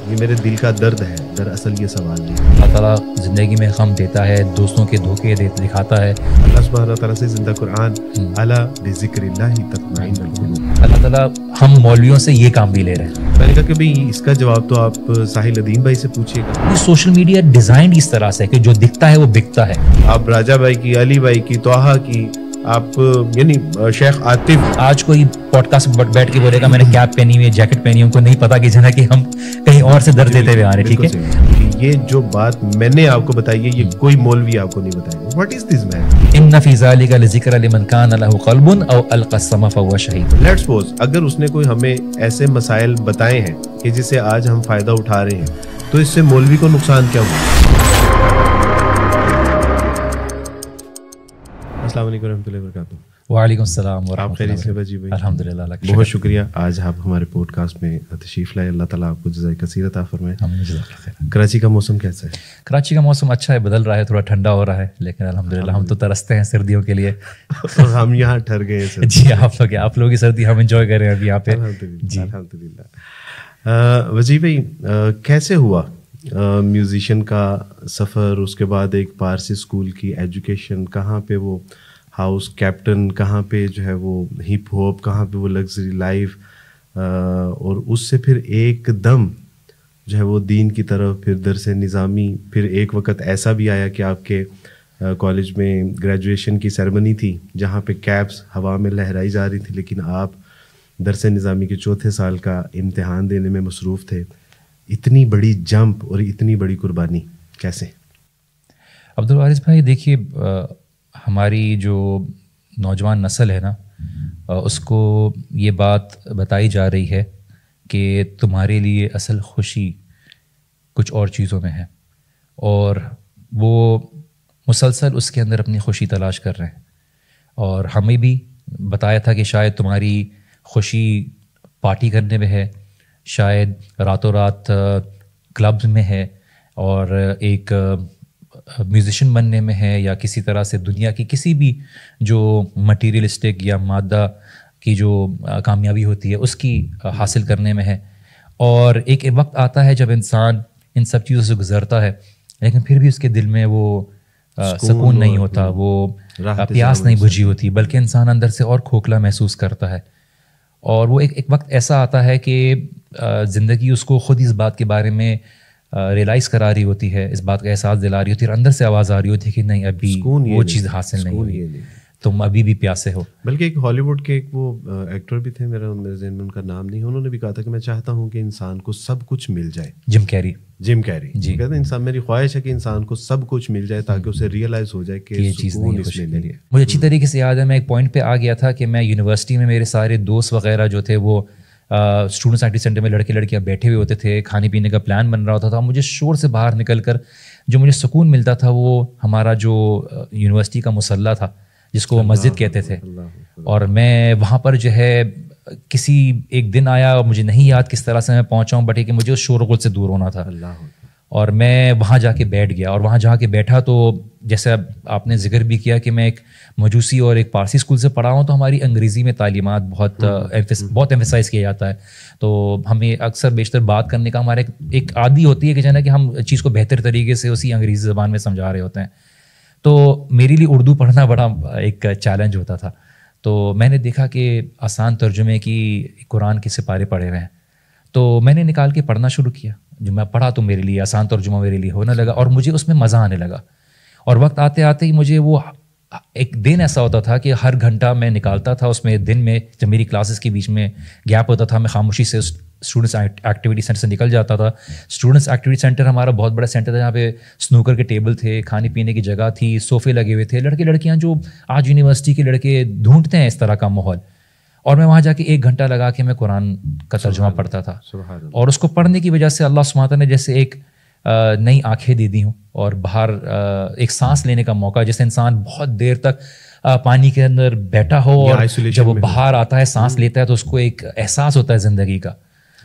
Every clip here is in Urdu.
یہ میرے دل کا درد ہے، دراصل یہ سوال نہیں۔ اللہ تعالیٰ زندگی میں غم دیتا ہے، دوستوں کے دھوکے دکھاتا ہے۔ اللہ سبحانہ تعالیٰ سے زندہ قرآن الا بذکر اللہ تطمئن القلوب۔ اللہ تعالیٰ ہم مولویوں سے یہ کام بھی لے رہے ہیں۔ میں نے کہا کہ بھئی اس کا جواب تو آپ ساحل ادیم بھائی سے پوچھیے گا۔ سوشل میڈیا ڈیزائنڈ اس طرح سے کہ جو دکھتا ہے وہ بکتا ہے۔ آپ راجہ بھائی کی، علی بھائی کی، توحہ کی، آپ یعنی شیخ عاطف، آج کوئی پوڈ کاسٹ بیٹھ کے بولے گا میں نے کیپ پہنی ہوئی ہے، جیکٹ پہنی ہوئی، ان کو نہیں پتا کہ جنا کہ ہم کہیں اور سے درد دیتے ہوئے آ رہے ہیں۔ ٹھیک ہے، یہ جو بات میں نے آپ کو بتائی ہے یہ کوئی مولوی آپ کو نہیں بتائے گا۔ واٹ از دس مین؟ ان فی ذلک لذکر لمن کان لہ قلب او القی السمع فہو شہید۔ لیٹس سپوز اگر اس نے کوئی ہمیں ایسے مسائل بتائے ہیں کہ جس سے آج ہم فائدہ اٹھا رہے ہیں، تو اس سے مولوی کو نقصان کیا ہوا؟ السلام علیکم ورحمۃ اللہ وبرکاتہ۔ وعلیکم السلام ورحمۃ آپ خیریت سے بجی بھائی؟ الحمدللہ، بہت شکریہ آج آپ ہمارے پوڈ کاسٹ میں تشریف لائے۔ اللہ تعالیٰ آپ کو جزائے کثیر عطا فرمائے۔ کراچی کا موسم کیسا ہے؟ کراچی کا موسم اچھا ہے، بدل رہا ہے، تھوڑا ٹھنڈا ہو رہا ہے، لیکن الحمدللہ ہم تو ترستے ہیں سردیوں کے لیے۔ ہم یہاں ٹھہر گئے ہیں۔ جی آپ لوگ کی سردی ہم انجوائے کر رہے ہیں ابھی یہاں پہ۔ جی الحمدللہ۔ وجیح بھائی کیسے ہوا میوزیشین کا سفر؟ اس کے بعد ایک پارسی اسکول کی ایجوکیشن، کہاں پہ وہ ہاؤس کیپٹن، کہاں پہ جو ہے وہ ہپ ہاپ، کہاں پہ وہ لگژری لائف، اور اس سے پھر ایک دم جو ہے وہ دین کی طرف، پھر درس نظامی، پھر ایک وقت ایسا بھی آیا کہ آپ کے کالج میں گریجویشن کی سیرمنی تھی جہاں پہ کیپس ہوا میں لہرائی جا رہی تھی، لیکن آپ درس نظامی کے چوتھے سال کا امتحان دینے میں مصروف تھے۔ اتنی بڑی جمپ اور اتنی بڑی قربانی کیسے؟ عبدالوارث بھائی دیکھیے، ہماری جو نوجوان نسل ہے نا، اس کو یہ بات بتائی جا رہی ہے کہ تمہارے لیے اصل خوشی کچھ اور چیزوں میں ہے، اور وہ مسلسل اس کے اندر اپنی خوشی تلاش کر رہے ہیں۔ اور ہمیں بھی بتایا تھا کہ شاید تمہاری خوشی پارٹی کرنے میں ہے، شاید راتوں رات کلبز میں ہے، اور ایک میوزیشین بننے میں ہے، یا کسی طرح سے دنیا کی کسی بھی جو مٹیریلسٹک یا مادہ کی جو کامیابی ہوتی ہے اس کی حاصل کرنے میں ہے۔ اور ایک وقت آتا ہے جب انسان ان سب چیزوں سے گزرتا ہے، لیکن پھر بھی اس کے دل میں وہ سکون نہیں ہوتا، وہ پیاس نہیں بجھی ہوتی، بلکہ انسان اندر سے اور کھوکھلا محسوس کرتا ہے۔ اور وہ ایک وقت ایسا آتا ہے کہ زندگی اس کو خود اس بات کے بارے میں ریلائز کرا رہی ہوتی ہے، اس بات کا احساس دلا رہی ہوتی ہے، اور اندر سے آواز آ رہی ہوتی ہے کہ نہیں، ابھی وہ چیز حاصل نہیں ہوئی، تم ابھی بھی پیاسے ہو۔ بلکہ ایک ہالی ووڈ کے ایک وہ ایکٹر بھی تھے، میرے ذہن میں ان کا نام نہیں ہے، انہوں نے بھی کہا تھا کہ میں چاہتا ہوں کہ انسان کو سب کچھ مل جائے۔ جم کیری جی کہتے ہیں انسان، میری خواہش ہے کہ انسان کو سب کچھ مل جائے تاکہ اسے ریئلائز ہو جائے کہ یہ چیز نہیں ہے۔ مجھے اچھی طریقے سے یاد ہے، میں ایک پوائنٹ پہ آ گیا تھا کہ میں یونیورسٹی میں میرے سارے دوست وغیرہ جو تھے وہ اسٹوڈنٹس ایکٹیویٹی سینٹر میں لڑکے لڑکیاں بیٹھے ہوئے ہوتے تھے، کھانے پینے کا پلان بن رہا ہوتا تھا، مجھے شور سے باہر نکل کر جو مجھے سکون ملتا تھا وہ ہمارا جو یونیورسٹی کا مصلی تھا جس کو وہ مسجد کہتے تھے، اور میں وہاں پر جو ہے کسی ایک دن آیا، اور مجھے نہیں یاد کس طرح سے میں پہنچا ہوں، بٹ کہ مجھے اس شور و غل سے دور ہونا تھا، اور میں وہاں جا کے بیٹھ گیا۔ اور وہاں جا کے بیٹھا تو جیسے آپ نے ذکر بھی کیا کہ میں ایک مجوسی اور ایک پارسی اسکول سے پڑھا ہوں، تو ہماری انگریزی میں تعلیمات بہت ایمفسائز کیا جاتا ہے، تو ہمیں اکثر بیشتر بات کرنے کا ہمارا ایک عادی ہوتی ہے کہ جانا کہ ہم چیز کو بہتر طریقے سے اسی انگریزی زبان میں سمجھا رہے ہوتے ہیں۔ تو میرے لیے اردو پڑھنا بڑا ایک چیلنج ہوتا تھا، تو میں نے دیکھا کہ آسان ترجمے کی قرآن کے سپارے پڑھے ہوئے ہیں، تو میں نے نکال کے پڑھنا شروع کیا۔ جو میں پڑھا تو میرے لیے آسان ترجمہ میرے لیے ہونے لگا، اور مجھے اس میں مزہ آنے لگا، اور وقت آتے آتے ہی مجھے وہ ایک دن ایسا ہوتا تھا کہ ہر گھنٹہ میں نکالتا تھا اس میں، دن میں جب میری کلاسز کے بیچ میں گیپ ہوتا تھا میں خاموشی سے اسٹوڈنٹس ایکٹیویٹی سینٹر سے نکل جاتا تھا۔ اسٹوڈنٹس ایکٹیویٹی سینٹر ہمارا بہت بڑا سینٹر تھا، جہاں پہ سنوکر کے ٹیبل تھے، کھانے پینے کی جگہ تھی، صوفے لگے ہوئے تھے، لڑکے لڑکیاں جو آج یونیورسٹی کے لڑکے ڈھونڈتے ہیں اس طرح کا ماحول، اور میں وہاں جا کے 1 گھنٹہ لگا کے میں قرآن کا ترجمہ پڑھتا تھا، اور اس کو پڑھنے کی وجہ سے اللہ سبحانہ تعالیٰ نے جیسے ایک نئی آنکھیں دے دی ہوں، اور باہر ایک سانس لینے کا موقع، جیسے انسان بہت دیر تک پانی کے اندر بیٹھا ہو اور جب وہ باہر آتا ہے سانس لیتا ہے تو اس کو ایک احساس ہوتا ہے زندگی کا،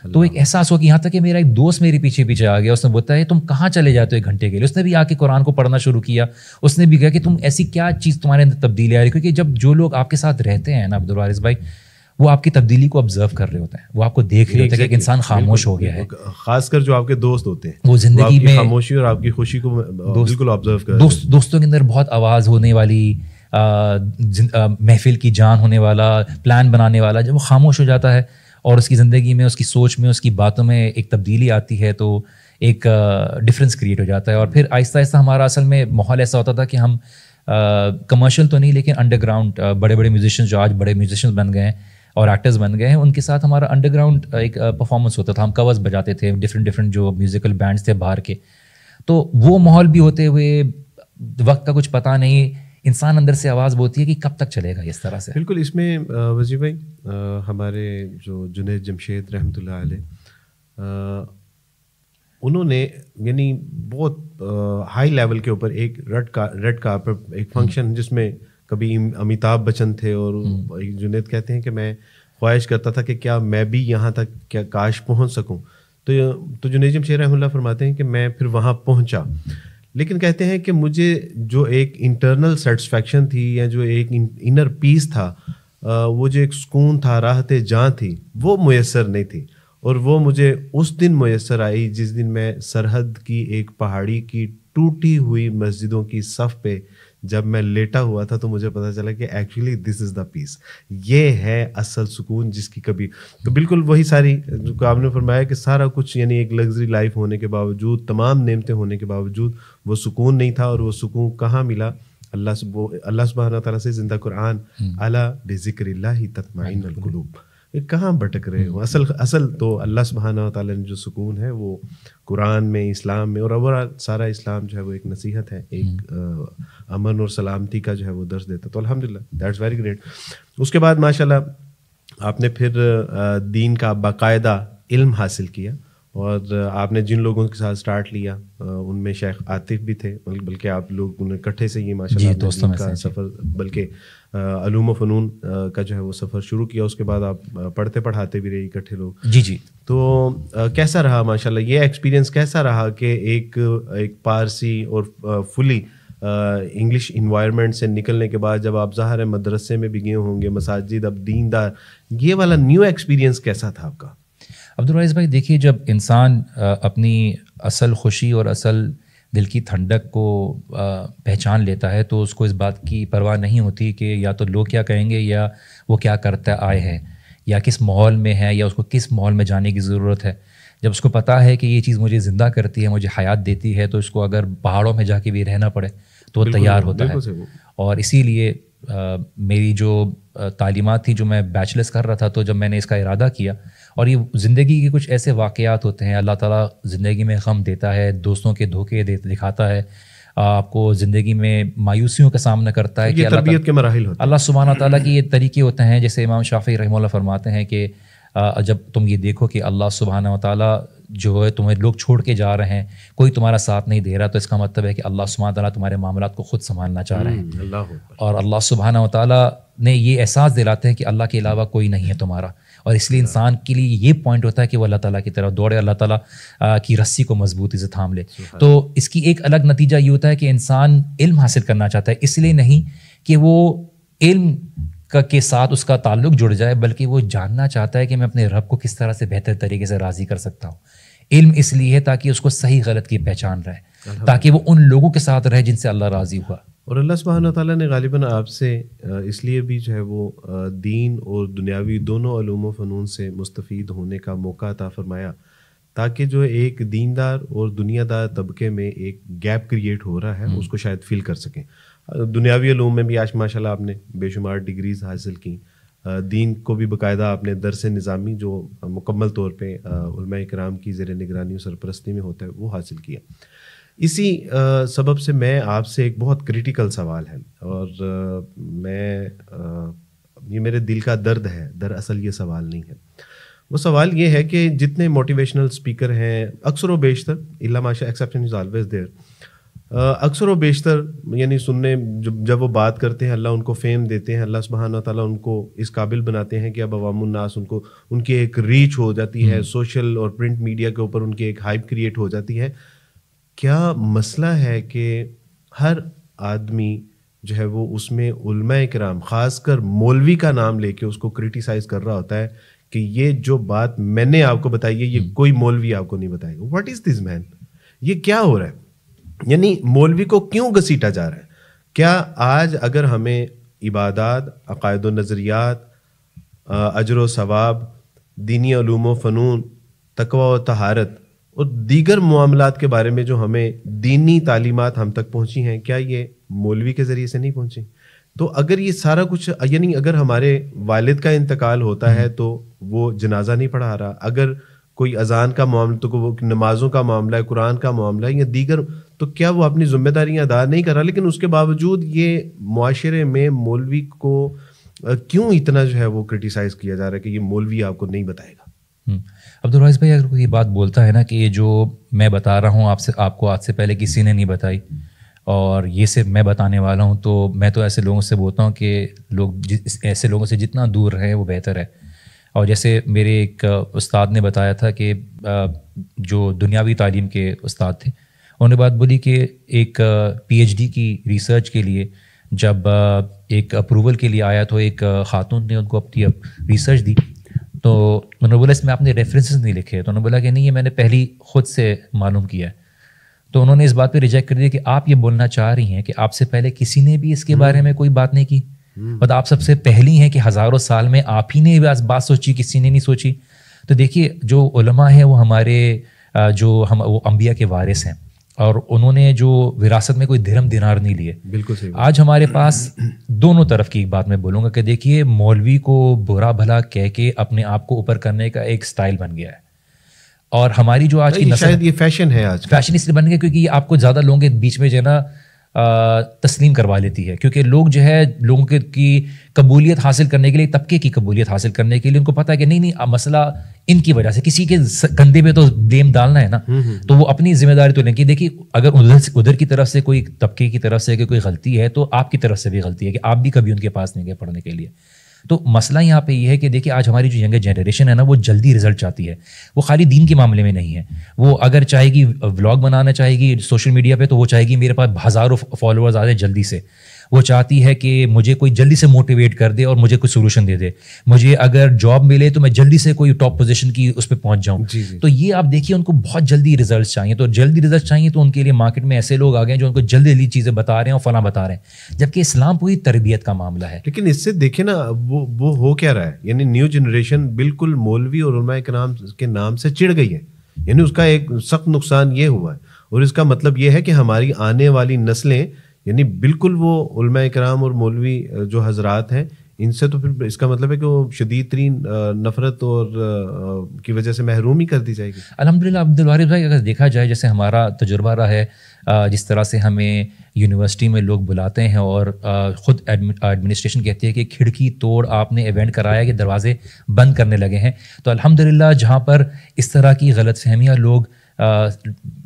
تو ایک احساس ہو کہ یہاں تک کہ میرا ایک دوست میرے پیچھے پیچھے آ گیا، اس نے بولا ہے تم کہاں چلے جاتے ہو 1 گھنٹے کے لیے، اس نے بھی آ کے قرآن کو پڑھنا شروع کیا، اس نے بھی کہا کہ تم ایسی کیا چیز تمہارے اندر تبدیلی آ رہی، کیونکہ جب جو لوگ آپ کے ساتھ رہتے ہیں نا عبدالوارث بھائی، وہ آپ کی تبدیلی کو آبزرو کر رہے ہوتے ہیں, وہ آپ کو دیکھ رہے ہوتے ہیں کہ ایک انسان خاموش ہو گیا ہے. خاص کر جو آپ کے دوست ہوتے ہیں وہ زندگی میں خاموشی اور آپ کی خوشی کو بالکل آبزرو کر رہے ہیں. دوستوں کے اندر بہت آواز ہونے والی, محفل کی جان ہونے والا, پلان بنانے والا, جب وہ خاموش ہو جاتا ہے اور اس کی زندگی میں, اس کی سوچ میں, اس کی باتوں میں ایک تبدیلی آتی ہے, تو ایک ڈفرینس کریٹ ہو جاتا ہے. اور پھر آہستہ آہستہ ہمارا اصل میں ماحول ایسا ہوتا تھا کہ ہم کمرشل تو نہیں لیکن انڈر گراؤنڈ بڑے بڑے میوزیشینز جو آج بڑے میوزیشینز بن گئے ہیں اور ایکٹرز بن گئے ہیں, ان کے ساتھ ہمارا انڈر گراؤنڈ ایک پرفارمنس ہوتا تھا. ہم کورز بجاتے تھے, ڈفرینٹ جو میوزیکل بینڈس تھے باہر کے. تو وہ ماحول بھی ہوتے ہوئے وقت کا کچھ پتہ نہیں, انسان اندر سے آواز بولتی ہے کہ کب تک چلے گا اس طرح سے. بالکل. اس میں وزیر بھائی ہمارے جو جنید جمشید رحمۃ اللہ علیہ, انہوں نے یعنی بہت ہائی لیول کے اوپر ایک ریڈ کارپٹ ایک فنکشن جس میں کبھی امیتابھ بچن تھے, اور جنید کہتے ہیں کہ میں خواہش کرتا تھا کہ کیا میں بھی یہاں تک کیا کاش پہنچ سکوں. تو جنید جمشید رحمۃ اللہ فرماتے ہیں کہ میں پھر وہاں پہنچا, لیکن کہتے ہیں کہ مجھے جو ایک انٹرنل سیٹسفیکشن تھی یا جو ایک انر پیس تھا, وہ جو ایک سکون تھا, راحت جاں تھی, وہ میسر نہیں تھی. اور وہ مجھے اس دن میسر آئی جس دن میں سرحد کی ایک پہاڑی کی ٹوٹی ہوئی مسجدوں کی صف پہ جب میں لیٹا ہوا تھا, تو مجھے پتہ چلا کہ ایکچولی دس از دا پیس, یہ ہے اصل سکون جس کی کبھی. تو بالکل وہی ساری جو آپ نے فرمایا کہ سارا کچھ یعنی ایک لگژری لائف ہونے کے باوجود, تمام نعمتیں ہونے کے باوجود وہ سکون نہیں تھا. اور وہ سکون کہاں ملا؟ اللہ سبحانہ تعالیٰ سے زندہ قرآن, الا بذکر اللہ تطمئن القلوب. کہاں بھٹک رہے ہو؟ اصل تو اللہ سبحانہ تعالیٰ نے جو سکون ہے وہ قرآن میں, اسلام میں, اور اوورآل سارا اسلام جو ہے وہ ایک نصیحت ہے, ایک امن اور سلامتی کا جو ہے وہ درس دیتا. تو الحمدللہ دیٹس ویری گریٹ. اس کے بعد ماشاءاللہ آپ نے پھر دین کا باقاعدہ علم حاصل کیا, اور آپ نے جن لوگوں کے ساتھ سٹارٹ لیا ان میں شیخ عاطف بھی تھے, بلکہ آپ لوگ انہیں اکٹھے سے یہ ماشاءاللہ دین کا سفر, بلکہ علوم و فنون کا جو ہے وہ سفر شروع کیا. اس کے بعد آپ پڑھتے پڑھاتے بھی رہے اکٹھے لوگ. جی. تو کیسا رہا ماشاءاللہ یہ ایکسپیرینس, کیسا رہا کہ ایک پارسی اور فلی انگلش انوائرمنٹ سے نکلنے کے بعد جب آپ ظاہر ہے مدرسے میں بھی گئے ہوں گے, مساجد, اب دیندار, یہ والا نیو ایکسپیرینس کیسا تھا آپ کا؟ عبدالرئیس بھائی دیکھیے, جب انسان اپنی اصل خوشی اور اصل دل کی ٹھنڈک کو پہچان لیتا ہے تو اس کو اس بات کی پرواہ نہیں ہوتی کہ یا تو لوگ کیا کہیں گے, یا وہ کیا کرتا آئے ہیں, یا کس ماحول میں ہے, یا اس کو کس ماحول میں جانے کی ضرورت ہے. جب اس کو پتہ ہے کہ یہ چیز مجھے زندہ کرتی ہے, مجھے حیات دیتی ہے, تو اس کو اگر پہاڑوں میں جا کے بھی رہنا پڑے تو وہ تیار ہوتا ہے. اور اسی لیے میری جو تعلیمات تھی, جو میں بیچلرس کر رہا تھا, تو جب میں نے اس کا ارادہ کیا, اور یہ زندگی کے کچھ ایسے واقعات ہوتے ہیں, اللہ تعالیٰ زندگی میں غم دیتا ہے, دوستوں کے دھوکے دکھاتا ہے, آپ کو زندگی میں مایوسیوں کا سامنا کرتا ہے, کہ تربیت کے مراحل ہوتے ہیں. اللہ سبحانہ تعالیٰ کی یہ طریقے ہوتے ہیں, جیسے امام شافعی رحمہ اللہ فرماتے ہیں کہ جب تم یہ دیکھو کہ اللہ سبحانہ تعالیٰ جو ہے تمہیں لوگ چھوڑ کے جا رہے ہیں, کوئی تمہارا ساتھ نہیں دے رہا, تو اس کا مطلب ہے کہ اللہ سبحانہ تعالیٰ تمہارے معاملات کو خود سنبھالنا چاہ رہے ہیں. اور اللہ سبحانہ تعالیٰ نے یہ احساس دلاتے ہیں کہ اللہ کے علاوہ کوئی نہیں ہے تمہارا, اور اس لیے انسان کے لیے یہ پوائنٹ ہوتا ہے کہ وہ اللہ تعالیٰ کی طرف دوڑے, اللہ تعالیٰ کی رسی کو مضبوطی سے تھام لے. تو اس کی ایک الگ نتیجہ یہ ہوتا ہے کہ انسان علم حاصل کرنا چاہتا ہے, اس لیے نہیں کہ وہ علم کے ساتھ اس کا تعلق جڑ جائے, بلکہ وہ جاننا چاہتا ہے کہ میں اپنے رب کو کس طرح سے بہتر طریقے سے راضی کر سکتا ہوں. علم اس لیے ہے تاکہ اس کو صحیح غلط کی پہچان رہے, تاکہ وہ ان لوگوں کے ساتھ رہے جن سے اللہ راضی ہوا. اور اللہ سبحانہ تعالیٰ نے غالباً آپ سے اس لیے بھی جو ہے وہ دین اور دنیاوی دونوں علوم و فنون سے مستفید ہونے کا موقع عطا فرمایا, تاکہ جو ایک دیندار اور دنیا دار طبقے میں ایک گیپ کریٹ ہو رہا ہے اس کو شاید فیل کر سکیں. دنیاوی علوم میں بھی آج ماشاءاللہ آپ نے بے شمار ڈگریز حاصل کی, دین کو بھی باقاعدہ آپ نے درس نظامی جو مکمل طور پہ علماء کرام کی زیر نگرانی و سرپرستی میں ہوتا ہے وہ حاصل کیا. اسی سبب سے میں آپ سے ایک بہت کریٹیکل سوال ہے, اور میں یہ میرے دل کا درد ہے, دراصل یہ سوال نہیں ہے. وہ سوال یہ ہے کہ جتنے موٹیویشنل اسپیکر ہیں اکثر و بیشتر, اللہ ماشاء ایکسیپشن از آلویز دیئر, اکثر و بیشتر یعنی سننے جب وہ بات کرتے ہیں اللہ ان کو فیم دیتے ہیں, اللہ سبحانہ تعالیٰ ان کو اس قابل بناتے ہیں کہ اب عوام الناس ان کی ایک ریچ ہو جاتی ہے, سوشل اور پرنٹ میڈیا کے اوپر ان کی ایک ہائپ کریٹ ہو جاتی ہے. کیا مسئلہ ہے کہ ہر آدمی جو ہے وہ اس میں علماء کرام خاص کر مولوی کا نام لے کے اس کو کرٹیسائز کر رہا ہوتا ہے کہ یہ جو بات میں نے آپ کو بتائی ہے یہ کوئی مولوی آپ کو نہیں بتائے گا. واٹ از دس مین, یہ کیا ہو رہا ہے؟ یعنی مولوی کو کیوں گھسیٹا جا رہا ہے؟ کیا آج اگر ہمیں عبادات, عقائد و نظریات, اجر و ثواب, دینی علوم و فنون, تقوی و طہارت اور دیگر معاملات کے بارے میں جو ہمیں دینی تعلیمات ہم تک پہنچی ہیں, کیا یہ مولوی کے ذریعے سے نہیں پہنچی؟ تو اگر یہ سارا کچھ, یعنی اگر ہمارے والد کا انتقال ہوتا ہے تو وہ جنازہ نہیں پڑھا رہا, اگر کوئی اذان کا معاملہ, تو وہ نمازوں کا معاملہ ہے, قرآن کا معاملہ ہے یا دیگر, تو کیا وہ اپنی ذمہ داریاں ادا نہیں کر رہا؟ لیکن اس کے باوجود یہ معاشرے میں مولوی کو کیوں اتنا جو ہے وہ کرٹیسائز کیا جا رہا ہے کہ یہ مولوی آپ کو نہیں بتائے گا؟ عبدالواحد بھائی, اگر کوئی بات بولتا ہے نا کہ یہ جو میں بتا رہا ہوں آپ کو آج سے پہلے کسی نے نہیں بتائی اور یہ صرف میں بتانے والا ہوں, تو میں تو ایسے لوگوں سے بولتا ہوں کہ لوگ ایسے لوگوں سے جتنا دور رہیں وہ بہتر ہے. اور جیسے میرے ایک استاد نے بتایا تھا کہ جو دنیاوی تعلیم کے استاد تھے, انہوں نے بات بولی کہ ایک پی ایچ ڈی کی ریسرچ کے لیے جب ایک اپروول کے لیے آیا تو ایک خاتون نے ان کو اپنی ریسرچ دی, تو انہوں نے بولا اس میں آپ نے ریفرنسز نہیں لکھے, تو انہوں نے بولا کہ نہیں یہ میں نے پہلی خود سے معلوم کیا ہے. تو انہوں نے اس بات پہ ریجیکٹ کر دیا کہ آپ یہ بولنا چاہ رہی ہیں کہ آپ سے پہلے کسی نے بھی اس کے بارے میں کوئی بات نہیں کی, اور آپ سب سے پہلی ہیں کہ ہزاروں سال میں آپ ہی نے بات سوچی, کسی نے نہیں سوچی. تو دیکھیے جو علماء ہیں وہ ہمارے وہ انبیاء کے وارث ہیں, اور انہوں نے جو وراثت میں کوئی درہم دینار نہیں لیے. بالکل صحیح. آج ہمارے پاس دونوں طرف کی ایک بات میں بولوں گا کہ دیکھیے مولوی کو برا بھلا کہہ کے اپنے آپ کو اوپر کرنے کا ایک سٹائل بن گیا ہے, اور ہماری جو آج کی نسل, شاید یہ فیشن ہے, آج فیشن اس لیے بن گیا کیونکہ یہ آپ کو زیادہ لوگوں کے بیچ میں جو ہے نا تسلیم کروا لیتی ہے, کیونکہ لوگ جو ہے لوگوں کی قبولیت حاصل کرنے کے لیے, طبقے کی قبولیت حاصل کرنے کے لیے ان کو پتہ ہے کہ نہیں مسئلہ ان کی وجہ سے, کسی کے کندھے پہ تو بلیم ڈالنا ہے نا, تو وہ اپنی ذمہ داری تو لیں کہ دیکھیے اگر ادھر کی طرف سے کوئی طبقے کی طرف سے کوئی غلطی ہے تو آپ کی طرف سے بھی غلطی ہے کہ آپ بھی کبھی ان کے پاس نہیں گئے پڑھنے کے لیے. تو مسئلہ یہاں پہ یہ ہے کہ دیکھیے آج ہماری جو ینگر جنریشن ہے نا وہ جلدی رزلٹ چاہتی ہے, وہ خالی دین کے معاملے میں نہیں ہے, وہ اگر چاہے گی ولاگ بنانا چاہے گی سوشل میڈیا پہ تو وہ چاہے گی میرے پاس ہزاروں فالوورز آ جائیں جلدی سے, وہ چاہتی ہے کہ مجھے کوئی جلدی سے موٹیویٹ کر دے اور مجھے کوئی سولوشن دے دے, مجھے اگر جاب ملے تو میں جلدی سے کوئی ٹاپ پوزیشن کی اس پہ پہنچ جاؤں. تو یہ آپ دیکھیے ان کو بہت جلدی ریزلٹس چاہیے, تو جلدی ریزلٹس چاہیے تو ان کے لیے مارکیٹ میں ایسے لوگ آ گئے ہیں جو ان کو جلدی جلدی چیزیں بتا رہے ہیں اور فلاں بتا رہے ہیں, جبکہ اسلام پوری تربیت کا معاملہ ہے. لیکن اس سے دیکھیں نا وہ ہو کیا رہا ہے, یعنی نیو جنریشن بالکل مولوی اور علماء کرام کے نام سے چڑ گئی ہے, یعنی اس کا ایک سخت نقصان یہ ہوا ہے, اور اس کا مطلب یہ ہے کہ ہماری آنے والی نسلیں یعنی بالکل وہ علماء کرام اور مولوی جو حضرات ہیں ان سے تو پھر اس کا مطلب ہے کہ وہ شدید ترین نفرت اور کی وجہ سے محروم ہی کر دی جائے گی. الحمدللہ عبدالوارث بھائی, اگر دیکھا جائے جیسے ہمارا تجربہ رہا ہے, جس طرح سے ہمیں یونیورسٹی میں لوگ بلاتے ہیں اور خود ایڈمنسٹریشن کہتی ہے کہ کھڑکی توڑ آپ نے ایونٹ کرایا کہ دروازے بند کرنے لگے ہیں, تو الحمدللہ جہاں پر اس طرح کی غلط فہمیاں لوگ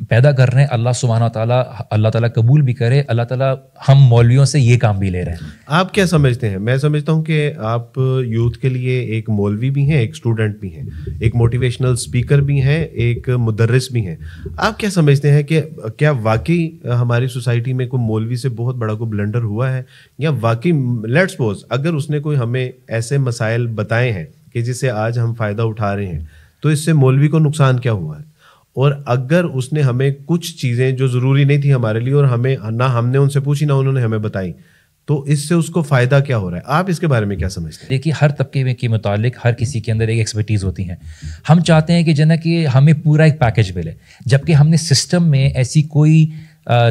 پیدا کر رہے ہیں, اللہ تعالیٰ قبول بھی کرے, اللہ تعالیٰ ہم مولویوں سے یہ کام بھی لے رہے ہیں. آپ کیا سمجھتے ہیں؟ میں سمجھتا ہوں کہ آپ یوتھ کے لیے ایک مولوی بھی ہیں, ایک اسٹوڈنٹ بھی ہیں, ایک موٹیویشنل اسپیکر بھی ہیں, ایک مدرس بھی ہیں. آپ کیا سمجھتے ہیں کہ کیا واقعی ہماری سوسائٹی میں کوئی مولوی سے بہت بڑا کوئی بلنڈر ہوا ہے, یا واقعی لیٹس سپوز اگر اس نے کوئی ہمیں ایسے مسائل بتائے ہیں کہ جس سے آج ہم فائدہ اٹھا رہے ہیں, تو اس سے مولوی کو نقصان کیا ہوا ہے؟ اور اگر اس نے ہمیں کچھ چیزیں جو ضروری نہیں تھی ہمارے لیے اور ہمیں نہ ہم نے ان سے پوچھی نہ انہوں نے ہمیں بتائی, تو اس سے اس کو فائدہ کیا ہو رہا ہے؟ آپ اس کے بارے میں کیا سمجھتے ہیں؟ دیکھیے ہر طبقے کے متعلق ہر کسی کے اندر ایک ایکسپرٹیز ہوتی ہیں. ہم چاہتے ہیں کہ جنا کہ ہمیں پورا ایک پیکج ملے, جبکہ ہم نے سسٹم میں ایسی کوئی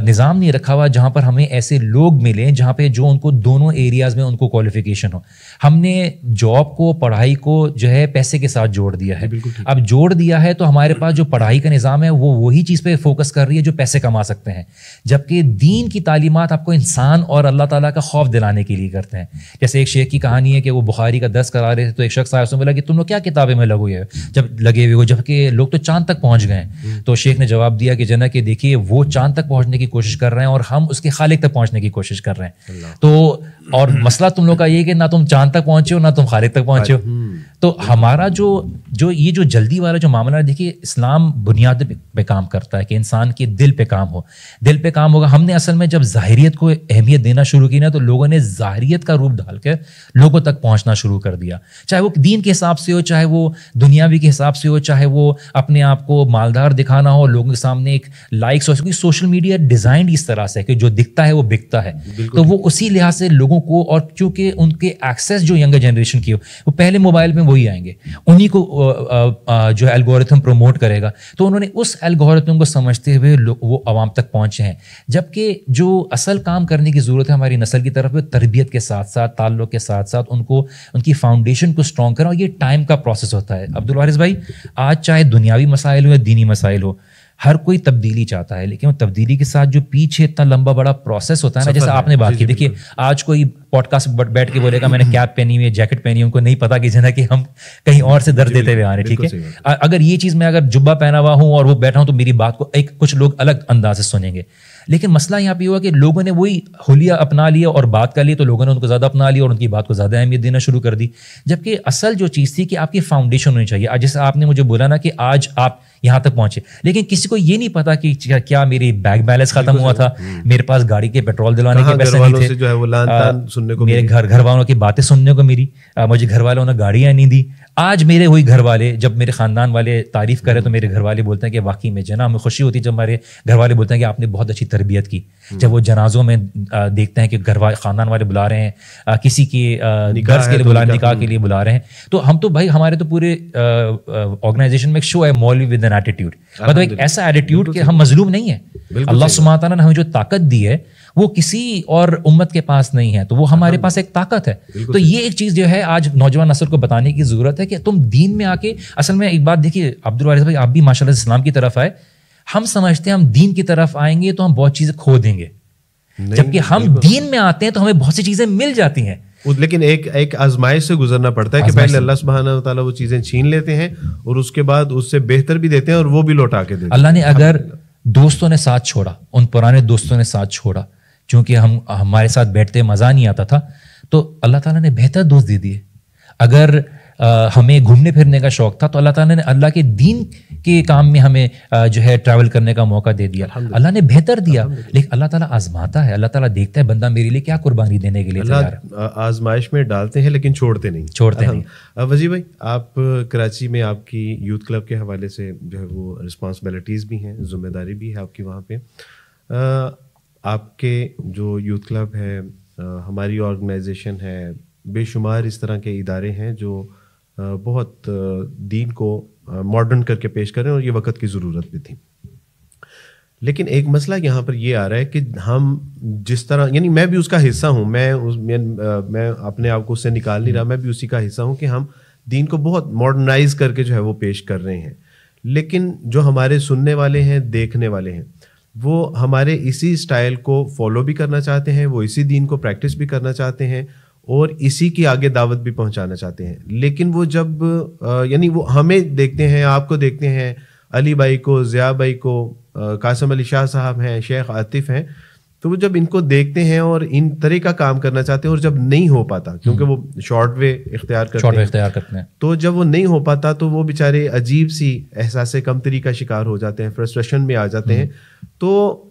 نظام نہیں رکھا ہوا جہاں پر ہمیں ایسے لوگ ملیں جہاں پہ جو ان کو دونوں ایریاز میں ان کو کوالیفیکیشن ہو. ہم نے جاب کو پڑھائی کو جو ہے پیسے کے ساتھ جوڑ دیا ہے. اب جوڑ دیا ہے تو ہمارے پاس جو پڑھائی کا نظام ہے وہ وہی چیز پہ فوکس کر رہی ہے جو پیسے کما سکتے ہیں, جبکہ دین کی تعلیمات آپ کو انسان اور اللہ تعالیٰ کا خوف دلانے کے لیے کرتے ہیں. جیسے ایک شیخ کی کہانی ہے کہ وہ بخاری کا درس کرا رہے تھے تو ایک شخص آیا, اس نے بولا کہ تم لوگ کیا کتابیں میں لگے ہوئے ہو, جبکہ لوگ تو چاند تک پہنچ گئے ہیں. تو شیخ نے جواب دیا کہ جنا کہ دیکھیے وہ چاند تک پہنچنے کی کوشش کر رہے ہیں اور ہم اس کے خالق تک پہنچنے کی کوشش کر رہے ہیں. تو اور مسئلہ تم لوگ کا یہ کہ نہ تم چاند تک پہنچے ہو نہ تم خالق تک پہنچے ہو. تو ہمارا جو جو یہ جو جلدی والا جو معاملہ ہے، دیکھیے اسلام بنیاد پہ کام کرتا ہے کہ انسان کے دل پہ کام ہو، دل پہ کام ہوگا. ہم نے اصل میں جب ظاہریت کو اہمیت دینا شروع کی نا تو لوگوں نے ظاہریت کا روپ ڈال کے لوگوں تک پہنچنا شروع کر دیا، چاہے وہ دین کے حساب سے ہو، چاہے وہ دنیاوی کے حساب سے ہو، چاہے وہ اپنے آپ کو مالدار دکھانا ہو، لوگوں کے سامنے ایک لائکس ہو. کیونکہ سوشل میڈیا ڈیزائنڈ اس طرح سے کہ جو دکھتا ہے وہ بکتا ہے، تو وہ اسی لحاظ سے لوگوں کو، اور چونکہ ان کے ایکسیس جو ینگر جنریشن کی ہو وہ پہلے موبائل میں وہی آئیں گے، انہیں کو جو الگورتھم پروموٹ کرے گا، تو انہوں نے اس الگورتھم کو سمجھتے ہوئے وہ عوام تک پہنچے ہیں. جبکہ جو اصل کام کرنے کی ضرورت ہے ہماری نسل کی طرف، تربیت کے ساتھ ساتھ، تعلق کے ساتھ ساتھ ان کو ان کی فاؤنڈیشن کو اسٹرانگ کرنا، اور یہ ٹائم کا پروسیس ہوتا ہے. عبدالوارث بھائی، آج چاہے دنیاوی مسائل ہو یا دینی مسائل ہو، ہر کوئی تبدیلی چاہتا ہے، لیکن وہ تبدیلی کے ساتھ جو پیچھے اتنا لمبا بڑا پروسیس ہوتا ہے نا، جیسے آپ نے بات کی. دیکھیے آج کوئی پوڈ کاسٹ بیٹھ کے بولے گا میں نے کیپ پہنی ہوئی ہے، جیکٹ پہنی ہوئی، ان کو نہیں پتا کہ جنا کہ ہم کہیں اور سے درد دیتے ہوئے آ رہے ہیں. ٹھیک ہے، اگر یہ چیز میں اگر جبہ پہنا ہوا ہوں اور وہ بیٹھا ہوں تو میری بات کو کچھ لوگ الگ انداز سے سنیں گے. لیکن مسئلہ یہاں پہ ہوا کہ لوگوں نے وہی حلیہ اپنا لیا اور بات کر لی، تو لوگوں نے ان کو زیادہ اپنا لیا اور ان کی بات کو زیادہ اہمیت دینا شروع کر دی. جبکہ اصل جو چیز تھی کہ آپ کی فاؤنڈیشن ہونی چاہیے. جیسے آپ نے مجھے بولا نا کہ آج آپ یہاں تک پہنچے، لیکن کسی کو یہ نہیں پتا کہ کیا میری بینک بیلنس ختم ہوا تھا، میرے پاس گاڑی کے پیٹرول دلوانے کے پیسے نہیں تھے، میرے گھر والوں کی باتیں سننے کو میری، مجھے گھر والوں نے گاڑیاں نہیں دی. آج میرے وہی گھر والے، جب میرے خاندان والے تعریف کرے تو میرے گھر والے بولتے ہیں کہ واقعی میں جنا ہمیں خوشی ہوتی ہے جب ہمارے گھر والے بولتے ہیں کہ آپ نے بہت اچھی تربیت کی. جب وہ جنازوں میں دیکھتے ہیں کہ خاندان والے بلا رہے ہیں، کسی کی درس کے لیے بلا رہے ہیں، نکاح کے لیے بلا رہے ہیں، تو ہم تو بھائی ہمارے تو پورے آرگنائزیشن میں ایک شو ہے مولوی ود این ایٹیٹیوڈ، مطلب ایک ایسا ایٹیٹیوڈ کہ ہم مظلوم نہیں ہیں. اللہ سبحانہ تعالیٰ نے ہمیں جو طاقت دی ہے وہ کسی اور امت کے پاس نہیں ہے، تو وہ ہمارے پاس ایک طاقت ہے. تو یہ ایک چیز جو ہے آج نوجوان نسل کو بتانے کی ضرورت ہے کہ تم دین میں آ کے، اصل میں ایک بات دیکھیے عبدالوارث بھائی، آپ بھی ماشاء اللہ اسلام کی طرف آئے، ہم سمجھتے ہیں ہم دین کی طرف آئیں گے تو ہم بہت چیزیں کھو دیں گے، جبکہ ہم دین میں آتے ہیں تو ہمیں بہت سی چیزیں مل جاتی ہیں. لیکن ایک آزمائش سے گزرنا پڑتا ہے کہ پہلے اللہ سبحانہ و تعالیٰ وہ چیزیں چھین لیتے ہیں اور اس کے بعد اس سے بہتر بھی دیتے ہیں اور وہ بھی لوٹا کے دیتے ہیں. اللہ نے اگر دوستوں نے ساتھ چھوڑا، ان پرانے دوستوں نے ساتھ چھوڑا، چونکہ ہمارے ساتھ بیٹھتے مزہ نہیں آتا تھا، تو اللہ تعالیٰ نے بہتر دوست دے دیے. اگر ہمیں گھومنے پھرنے کا شوق تھا تو اللہ تعالیٰ نے اللہ کے دین کے کام میں ہمیں جو ہے ٹریول کرنے کا موقع دے دیا، اللہ نے بہتر دیا. لیکن اللہ تعالیٰ آزماتا ہے، اللہ تعالیٰ دیکھتا ہے بندہ میرے لیے کیا قربانی دینے کے لیے تیار ہے. آزمائش میں ڈالتے ہیں لیکن چھوڑتے نہیں. وزیر بھائی، آپ کراچی میں آپ کی یوتھ کلب کے حوالے سے جو ہے وہ رسپانسبلٹیز بھی ہیں، ذمہ داری بھی ہے آپ کی وہاں پہ. آپ کے جو یوتھ کلب ہے، ہماری آرگنائزیشن ہے، بے شمار اس طرح کے ادارے ہیں جو بہت دین کو ماڈرن کر کے پیش کریں، اور یہ وقت کی ضرورت بھی تھی. لیکن ایک مسئلہ یہاں پر یہ آ رہا ہے کہ ہم جس طرح، یعنی میں بھی اس کا حصہ ہوں، میں اپنے آپ کو اس سے نکال نہیں رہا، میں بھی اسی کا حصہ ہوں کہ ہم دین کو بہت ماڈرنائز کر کے جو ہے وہ پیش کر رہے ہیں. لیکن جو ہمارے سننے والے ہیں، دیکھنے والے ہیں، وہ ہمارے اسی اسٹائل کو فالو بھی کرنا چاہتے ہیں، وہ اسی دین کو پریکٹس بھی کرنا چاہتے ہیں اور اسی کی آگے دعوت بھی پہنچانا چاہتے ہیں. لیکن وہ جب یعنی وہ ہمیں دیکھتے ہیں، آپ کو دیکھتے ہیں، علی بھائی کو، ضیاء بھائی کو، قاسم علی شاہ صاحب ہیں، شیخ عاطف ہیں، تو وہ جب ان کو دیکھتے ہیں اور ان طرح کا کام کرنا چاہتے ہیں، اور جب نہیں ہو پاتا کیونکہ وہ شارٹ وے اختیار کرتے ہیں، تو جب وہ نہیں ہو پاتا تو وہ بیچارے عجیب سی احساس کمتری کا شکار ہو جاتے ہیں، فرسٹریشن میں آ جاتے ہیں. تو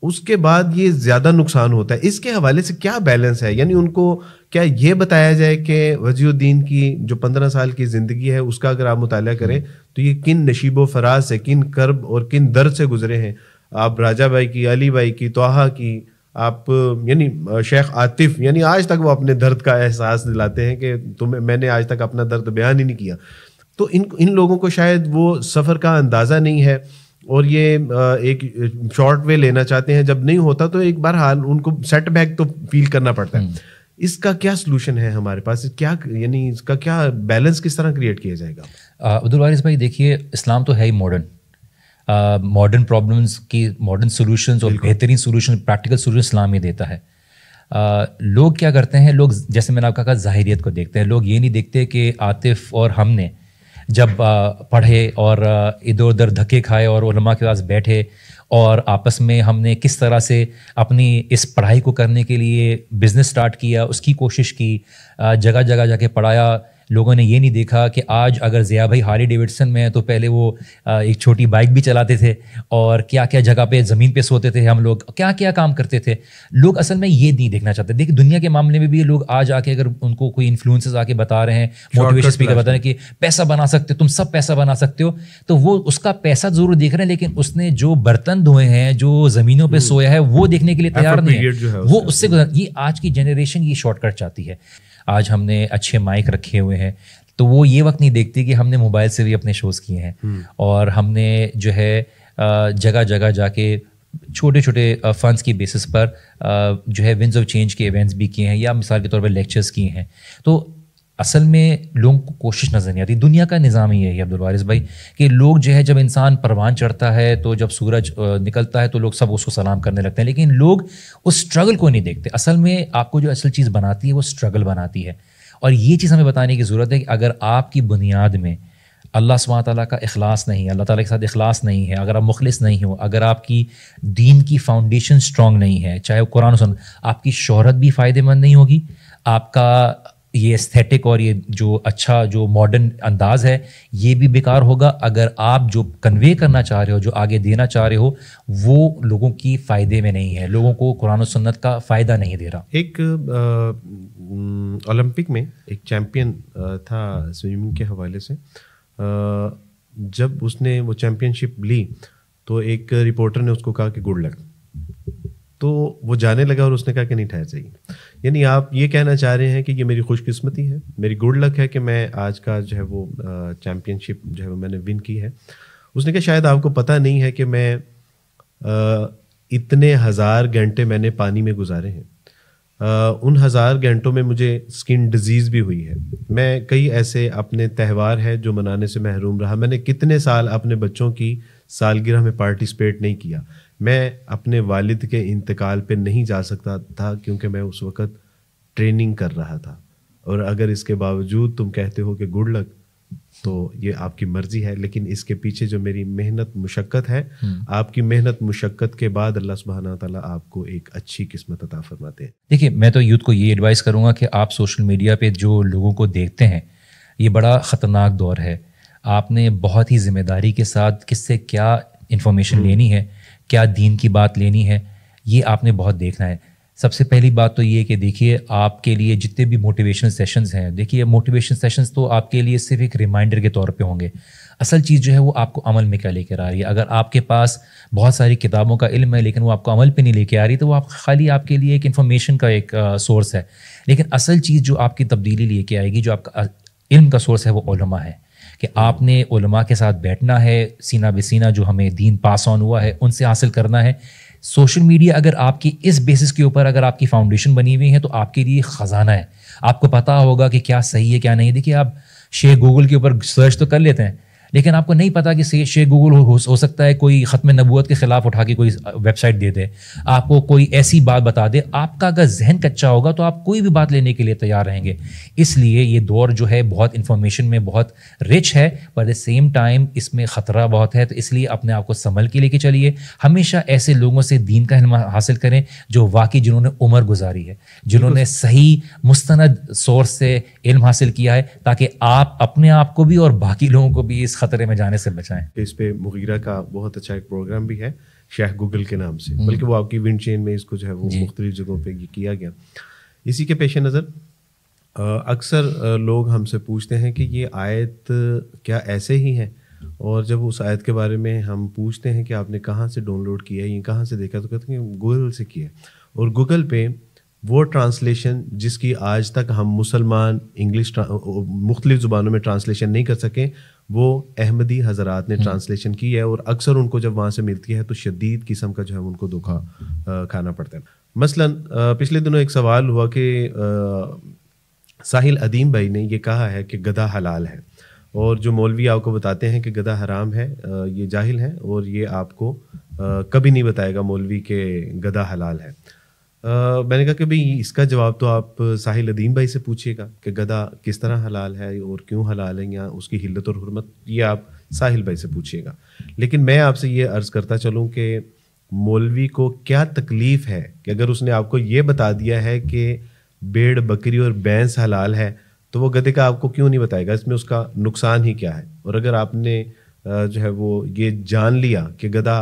اس کے بعد یہ زیادہ نقصان ہوتا ہے. اس کے حوالے سے کیا بیلنس ہے؟ یعنی ان کو کیا یہ بتایا جائے کہ وجیہ الدین کی جو 15 سال کی زندگی ہے اس کا اگر آپ مطالعہ کریں تو یہ کن نشیب و فراز سے، کن کرب اور کن درد سے گزرے ہیں. آپ راجہ بھائی کی، علی بھائی کی، طٰہٰ کی، آپ یعنی شیخ عاطف، یعنی آج تک وہ اپنے درد کا احساس دلاتے ہیں کہ میں نے آج تک اپنا درد بیان ہی نہیں کیا. تو ان لوگوں کو شاید وہ سفر کا اندازہ نہیں ہے اور یہ ایک شارٹ وے لینا چاہتے ہیں. جب نہیں ہوتا تو ایک بہرحال ان کو سیٹ بیک تو فیل کرنا پڑتا ہے. اس کا کیا سلوشن ہے ہمارے پاس؟ کیا یعنی اس کا کیا بیلنس کس طرح کریٹ کیا جائے گا؟ عبدالوارث بھائی دیکھیے، اسلام تو ہے ہی ماڈرن پرابلمس کی ماڈرن سولوشنز اور بہترین سولوشن، پریکٹیکل سولوشن اسلام ہی دیتا ہے. لوگ کیا کرتے ہیں، لوگ جیسے میں نے آپ کا کہا ظاہریت کو دیکھتے ہیں. لوگ یہ نہیں دیکھتے کہ عاطف اور ہم نے جب پڑھے اور ادھر ادھر دھکے کھائے اور علماء کے پاس بیٹھے اور آپس میں ہم نے کس طرح سے اپنی اس پڑھائی کو کرنے کے لیے بزنس سٹارٹ کیا، اس کی کوشش کی، جگہ جگہ جا کے پڑھایا. لوگوں نے یہ نہیں دیکھا کہ آج اگر ضیاء بھائی ہارلی ڈیوڈسن میں ہیں تو پہلے وہ ایک چھوٹی بائک بھی چلاتے تھے, اور کیا کیا جگہ پہ زمین پہ سوتے تھے ہم لوگ, کیا کیا کام کرتے تھے. لوگ اصل میں یہ نہیں دیکھنا چاہتے. دیکھیں دنیا کے معاملے میں بھی لوگ آج آ کے اگر ان کو کوئی انفلوئنسز آ کے بتا رہے ہیں, موٹیویشن اسپیکر بتا رہے ہیں کہ پیسہ بنا سکتے ہو, تم سب پیسہ بنا سکتے ہو, تو وہ اس کا پیسہ ضرور دیکھ رہے ہیں, لیکن اس نے جو برتن دھوئے ہیں, جو زمینوں پہ سویا ہے, وہ دیکھنے کے لیے تیار نہیں ہے. وہ اس سے یہ آج کی جنریشن یہ شارٹ کٹ چاہتی ہے. آج ہم نے اچھے مائک رکھے ہوئے ہیں تو وہ یہ وقت نہیں دیکھتی کہ ہم نے موبائل سے بھی اپنے شوز کیے ہیں, اور ہم نے جو ہے جگہ جگہ جا کے چھوٹے چھوٹے فنڈس کی بیسس پر جو ہے ونز آف چینج کے ایونٹس بھی کیے ہیں, یا مثال کے طور پر لیکچرز کیے ہیں. تو اصل میں لوگوں کو کوشش نظر نہیں آتی. دنیا کا نظام ہی ہے عبدالوارث بھائی کہ لوگ جو ہے جب انسان پروان چڑھتا ہے تو جب سورج نکلتا ہے تو لوگ سب اس کو سلام کرنے لگتے ہیں, لیکن لوگ اس اسٹرگل کو نہیں دیکھتے. اصل میں آپ کو جو اصل چیز بناتی ہے وہ اسٹرگل بناتی ہے, اور یہ چیز ہمیں بتانے کی ضرورت ہے کہ اگر آپ کی بنیاد میں اللہ سبحانہ تعالیٰ کا اخلاص نہیں ہے, اللہ تعالیٰ کے ساتھ اخلاص نہیں ہے, اگر آپ مخلص نہیں ہو, اگر آپ کی دین کی فاؤنڈیشن اسٹرانگ نہیں ہے, چاہے وہ قرآن و سنت, آپ کی شہرت بھی فائدہ مند نہیں ہوگی, آپ کا یہ استھیٹک اور یہ جو اچھا جو ماڈرن انداز ہے یہ بھی بیکار ہوگا. اگر آپ جو کنوے کرنا چاہ رہے ہو, جو آگے دینا چاہ رہے ہو, وہ لوگوں کی فائدے میں نہیں ہے, لوگوں کو قرآن و سنت کا فائدہ نہیں دے رہا. ایک اولمپک میں ایک چیمپئن تھا سوئمنگ کے حوالے سے, جب اس نے وہ چیمپئن شپ لی تو ایک رپورٹر نے اس کو کہا کہ گڈ لک, تو وہ جانے لگا اور اس نے کہا کہ نہیں ٹھہر جائیے. یعنی آپ یہ کہنا چاہ رہے ہیں کہ یہ میری خوش قسمتی ہے, میری گڈ لک ہے کہ میں آج کا جو ہے وہ چیمپئن شپ جو ہے وہ میں نے ون کی ہے. اس نے کہا شاید آپ کو پتہ نہیں ہے کہ میں اتنے 1000 گھنٹے میں نے پانی میں گزارے ہیں, ان 1000 گھنٹوں میں مجھے اسکن ڈیزیز بھی ہوئی ہے, میں کئی ایسے اپنے تہوار ہے جو منانے سے محروم رہا, میں نے کتنے سال اپنے بچوں کی سالگرہ میں پارٹیسپیٹ نہیں کیا, میں اپنے والد کے انتقال پہ نہیں جا سکتا تھا کیونکہ میں اس وقت ٹریننگ کر رہا تھا, اور اگر اس کے باوجود تم کہتے ہو کہ گڈ لک تو یہ آپ کی مرضی ہے, لیکن اس کے پیچھے جو میری محنت مشقت ہے, آپ کی محنت مشقت کے بعد اللہ سبحانہ تعالیٰ آپ کو ایک اچھی قسمت عطا فرماتے ہیں. دیکھیے میں تو یوتھ کو یہ ایڈوائز کروں گا کہ آپ سوشل میڈیا پہ جو لوگوں کو دیکھتے ہیں یہ بڑا خطرناک دور ہے. آپ نے بہت ہی ذمہ داری کے ساتھ کس سے کیا انفارمیشن لینی ہے, کیا دین کی بات لینی ہے, یہ آپ نے بہت دیکھنا ہے. سب سے پہلی بات تو یہ کہ دیکھیے آپ کے لیے جتنے بھی موٹیویشن سیشنز ہیں, دیکھیے موٹیویشن سیشنز تو آپ کے لیے صرف ایک ریمائنڈر کے طور پہ ہوں گے, اصل چیز جو ہے وہ آپ کو عمل میں کیا لے کر آ رہی ہے. اگر آپ کے پاس بہت ساری کتابوں کا علم ہے لیکن وہ آپ کو عمل پہ نہیں لے کے آ رہی تو وہ خالی آپ کے لیے ایک انفارمیشن کا ایک سورس ہے. لیکن اصل چیز جو آپ کی تبدیلی لے کے آئے گی, جو آپ کا علم کا سورس ہے, وہ علماء ہے. کہ آپ نے علماء کے ساتھ بیٹھنا ہے, سینہ بہ سینہ جو ہمیں دین پاس آن ہوا ہے ان سے حاصل کرنا ہے. سوشل میڈیا اگر آپ کی اس بیسس کے اوپر اگر آپ کی فاؤنڈیشن بنی ہوئی ہے تو آپ کے لیے خزانہ ہے, آپ کو پتہ ہوگا کہ کیا صحیح ہے کیا نہیں. دیکھیے آپ شیخ گوگل کے اوپر سرچ تو کر لیتے ہیں لیکن آپ کو نہیں پتا کہ شیخ گوگل ہو سکتا ہے کوئی ختم نبوت کے خلاف اٹھا کے کوئی ویب سائٹ دے دے, آپ کو کوئی ایسی بات بتا دے. آپ کا اگر ذہن کچا ہوگا تو آپ کوئی بھی بات لینے کے لیے تیار رہیں گے. اس لیے یہ دور جو ہے بہت انفارمیشن میں بہت رچ ہے, پر ایٹ دا سیم ٹائم اس میں خطرہ بہت ہے. تو اس لیے اپنے آپ کو سنبھل کے لے کے چلیے. ہمیشہ ایسے لوگوں سے دین کا علم حاصل کریں جو واقعی جنہوں نے عمر گزاری ہے, جنہوں نے صحیح مستند سورس سے علم حاصل کیا ہے, تاکہ آپ اپنے آپ کو بھی اور باقی لوگوں کو بھی اس خطرے میں جانے سے بچائیں. اس پہ مغیرہ کا بہت اچھا ایک پروگرام بھی ہے شیخ گوگل کے نام سے, بلکہ وہ آپ کی ونڈ چین میں اس کو جو ہے وہ مختلف جگہوں پہ کیا گیا. اسی کے پیش نظر اکثر لوگ ہم سے پوچھتے ہیں کہ یہ آیت کیا ایسے ہی ہے, اور جب اس آیت کے بارے میں ہم پوچھتے ہیں کہ آپ نے کہاں سے ڈاؤن لوڈ کیا ہے, یہ کہاں سے دیکھا, تو کہتے ہیں کہ گوگل سے کیا ہے. اور گوگل پہ وہ ٹرانسلیشن جس کی آج تک ہم مسلمان انگلش مختلف زبانوں میں ٹرانسلیشن نہیں کر سکیں, وہ احمدی حضرات نے ٹرانسلیشن کی ہے, اور اکثر ان کو جب وہاں سے ملتی ہے تو شدید قسم کا جو ہے ان کو دھوکہ کھانا پڑتا ہے. مثلاً پچھلے دنوں ایک سوال ہوا کہ ساحل ادیم بھائی نے یہ کہا ہے کہ گدھا حلال ہے, اور جو مولوی آپ کو بتاتے ہیں کہ گدھا حرام ہے یہ جاہل ہیں, اور یہ آپ کو کبھی نہیں بتائے گا مولوی کہ گدھا حلال ہے. میں نے کہا کہ بھئی اس کا جواب تو آپ ساحل ادیم بھائی سے پوچھیے گا کہ گدھا کس طرح حلال ہے اور کیوں حلال ہے, یا اس کی حلت اور حرمت, یہ آپ ساحل بھائی سے پوچھیے گا. لیکن میں آپ سے یہ عرض کرتا چلوں کہ مولوی کو کیا تکلیف ہے کہ اگر اس نے آپ کو یہ بتا دیا ہے کہ بھیڑ بکری اور بھینس حلال ہے تو وہ گدھے کا آپ کو کیوں نہیں بتائے گا اس میں اس کا نقصان ہی کیا ہے. اور اگر آپ نے جو ہے وہ یہ جان لیا کہ گدھا